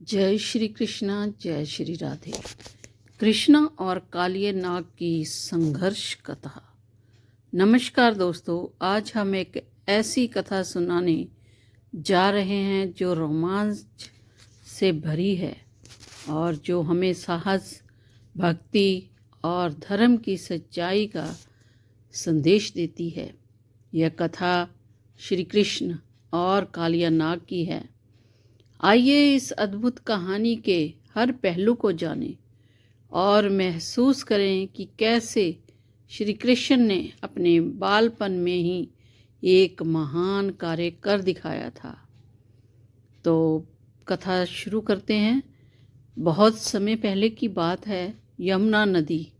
जय श्री कृष्णा, जय श्री राधे। कृष्णा और कालिया नाग की संघर्ष कथा। नमस्कार दोस्तों, आज हम एक ऐसी कथा सुनाने जा रहे हैं जो रोमांच से भरी है और जो हमें साहस, भक्ति और धर्म की सच्चाई का संदेश देती है। यह कथा श्री कृष्ण और कालिया नाग की है। आइए इस अद्भुत कहानी के हर पहलू को जानें और महसूस करें कि कैसे श्री कृष्ण ने अपने बालपन में ही एक महान कार्य कर दिखाया था। तो कथा शुरू करते हैं। बहुत समय पहले की बात है। यमुना नदी,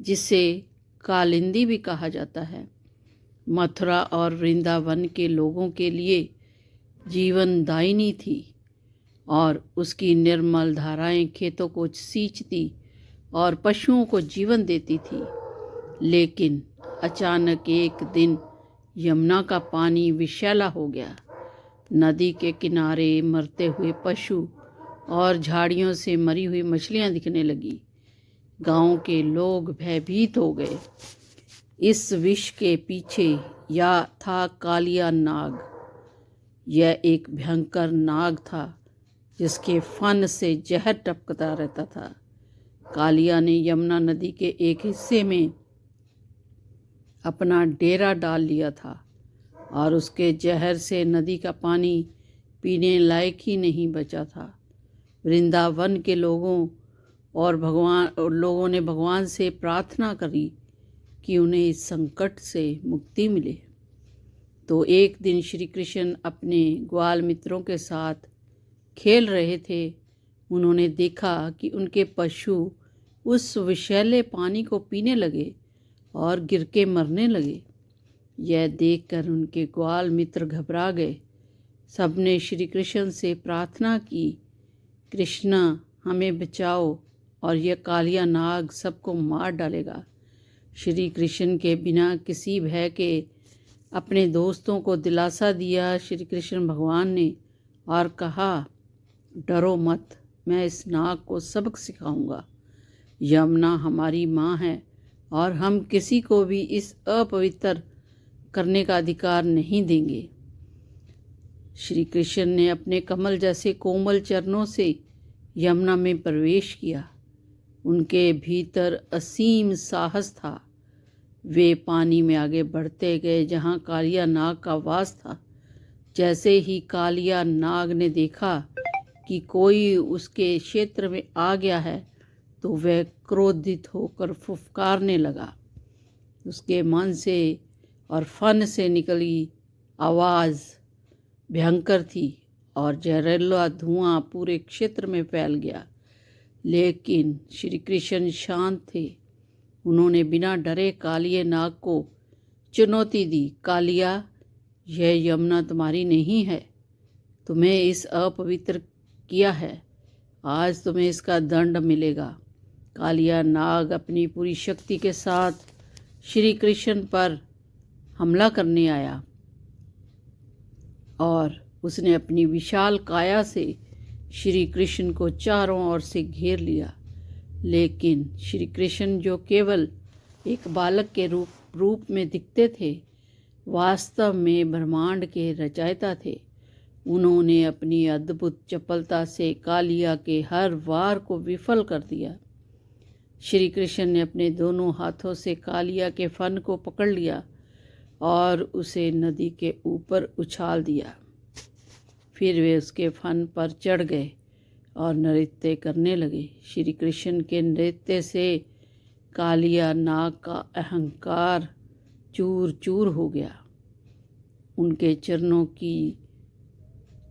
जिसे कालिंदी भी कहा जाता है, मथुरा और वृंदावन के लोगों के लिए जीवनदायिनी थी और उसकी निर्मल धाराएं खेतों को सींचती और पशुओं को जीवन देती थी। लेकिन अचानक एक दिन यमुना का पानी विषैला हो गया। नदी के किनारे मरते हुए पशु और झाड़ियों से मरी हुई मछलियां दिखने लगी। गांव के लोग भयभीत हो गए। इस विष के पीछे या था कालिया नाग। यह एक भयंकर नाग था जिसके फन से जहर टपकता रहता था। कालिया ने यमुना नदी के एक हिस्से में अपना डेरा डाल लिया था और उसके जहर से नदी का पानी पीने लायक ही नहीं बचा था। वृंदावन के लोगों ने भगवान से प्रार्थना करी कि उन्हें इस संकट से मुक्ति मिले। तो एक दिन श्री कृष्ण अपने ग्वाल मित्रों के साथ खेल रहे थे। उन्होंने देखा कि उनके पशु उस विषैले पानी को पीने लगे और गिर के मरने लगे। यह देखकर उनके ग्वाल मित्र घबरा गए। सबने श्री कृष्ण से प्रार्थना की, कृष्णा हमें बचाओ और यह कालिया नाग सबको मार डालेगा। श्री कृष्ण के बिना किसी भय के अपने दोस्तों को दिलासा दिया श्री कृष्ण भगवान ने और कहा, डरो मत, मैं इस नाग को सबक सिखाऊंगा। यमुना हमारी माँ है और हम किसी को भी इस अपवित्र करने का अधिकार नहीं देंगे। श्री कृष्ण ने अपने कमल जैसे कोमल चरणों से यमुना में प्रवेश किया। उनके भीतर असीम साहस था। वे पानी में आगे बढ़ते गए जहाँ कालिया नाग का वास था। जैसे ही कालिया नाग ने देखा कि कोई उसके क्षेत्र में आ गया है तो वह क्रोधित होकर फुफकारने लगा। उसके मन से और फन से निकली आवाज़ भयंकर थी और जहरीला धुआं पूरे क्षेत्र में फैल गया। लेकिन श्री कृष्ण शांत थे। उन्होंने बिना डरे कालिया नाग को चुनौती दी, कालिया, यह यमुना तुम्हारी नहीं है। तुम्हें इस अपवित्र किया है, आज तुम्हें इसका दंड मिलेगा। कालिया नाग अपनी पूरी शक्ति के साथ श्री कृष्ण पर हमला करने आया और उसने अपनी विशाल काया से श्री कृष्ण को चारों ओर से घेर लिया। लेकिन श्री कृष्ण, जो केवल एक बालक के रूप में दिखते थे, वास्तव में ब्रह्मांड के रचयिता थे। उन्होंने अपनी अद्भुत चपलता से कालिया के हर वार को विफल कर दिया। श्री कृष्ण ने अपने दोनों हाथों से कालिया के फन को पकड़ लिया और उसे नदी के ऊपर उछाल दिया। फिर वे उसके फन पर चढ़ गए और नृत्य करने लगे। श्री कृष्ण के नृत्य से कालिया नाग का अहंकार चूर चूर हो गया। उनके चरणों की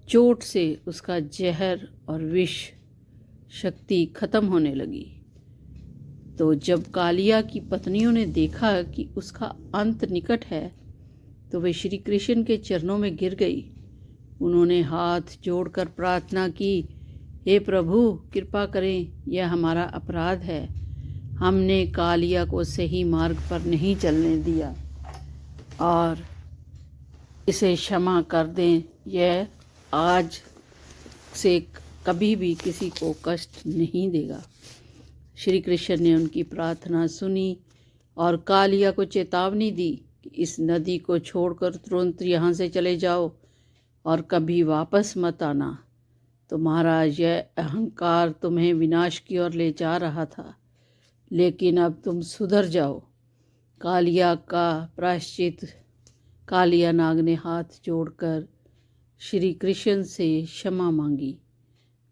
चोट से उसका जहर और विष शक्ति खत्म होने लगी। तो जब कालिया की पत्नियों ने देखा कि उसका अंत निकट है तो वे श्री कृष्ण के चरणों में गिर गई। उन्होंने हाथ जोड़कर प्रार्थना की, हे प्रभु, कृपा करें, यह हमारा अपराध है। हमने कालिया को सही मार्ग पर नहीं चलने दिया और इसे क्षमा कर दें। यह आज से कभी भी किसी को कष्ट नहीं देगा। श्री कृष्ण ने उनकी प्रार्थना सुनी और कालिया को चेतावनी दी कि इस नदी को छोड़कर तुरंत यहाँ से चले जाओ और कभी वापस मत आना। तो महाराज, यह अहंकार तुम्हें विनाश की ओर ले जा रहा था, लेकिन अब तुम सुधर जाओ। कालिया का प्रायश्चित। कालिया नाग ने हाथ जोड़कर श्री कृष्ण से क्षमा मांगी।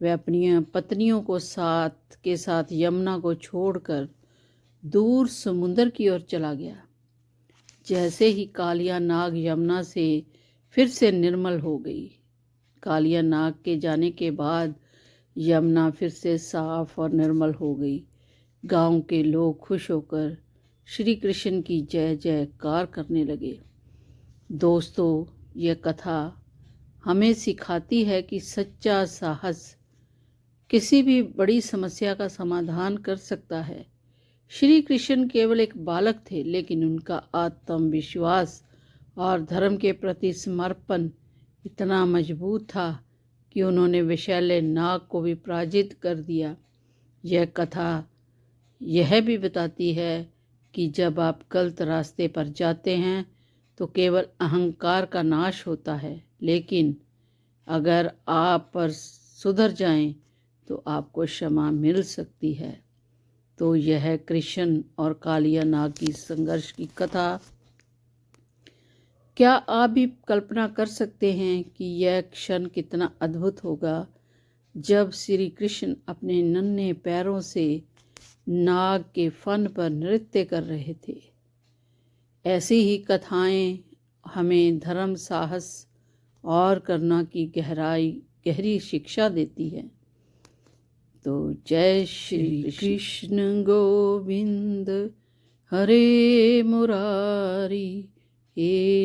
वह अपनी पत्नियों को साथ के साथ यमुना को छोड़कर दूर समुद्र की ओर चला गया। जैसे ही कालिया नाग यमुना से फिर से निर्मल हो गई। कालिया नाग के जाने के बाद यमुना फिर से साफ और निर्मल हो गई। गांव के लोग खुश होकर श्री कृष्ण की जय जयकार करने लगे। दोस्तों, यह कथा हमें सिखाती है कि सच्चा साहस किसी भी बड़ी समस्या का समाधान कर सकता है। श्री कृष्ण केवल एक बालक थे, लेकिन उनका आत्मविश्वास और धर्म के प्रति समर्पण इतना मजबूत था कि उन्होंने विषैले नाग को भी पराजित कर दिया। यह कथा यह भी बताती है कि जब आप गलत रास्ते पर जाते हैं तो केवल अहंकार का नाश होता है, लेकिन अगर आप पर सुधर जाएं तो आपको क्षमा मिल सकती है। तो यह कृष्ण और कालिया नाग की संघर्ष की कथा। क्या आप भी कल्पना कर सकते हैं कि यह क्षण कितना अद्भुत होगा जब श्री कृष्ण अपने नन्हे पैरों से नाग के फन पर नृत्य कर रहे थे। ऐसी ही कथाएं हमें धर्म, साहस और करुणा की गहरी शिक्षा देती है। तो जय श्री कृष्ण गोविंद हरे मुरारी। हे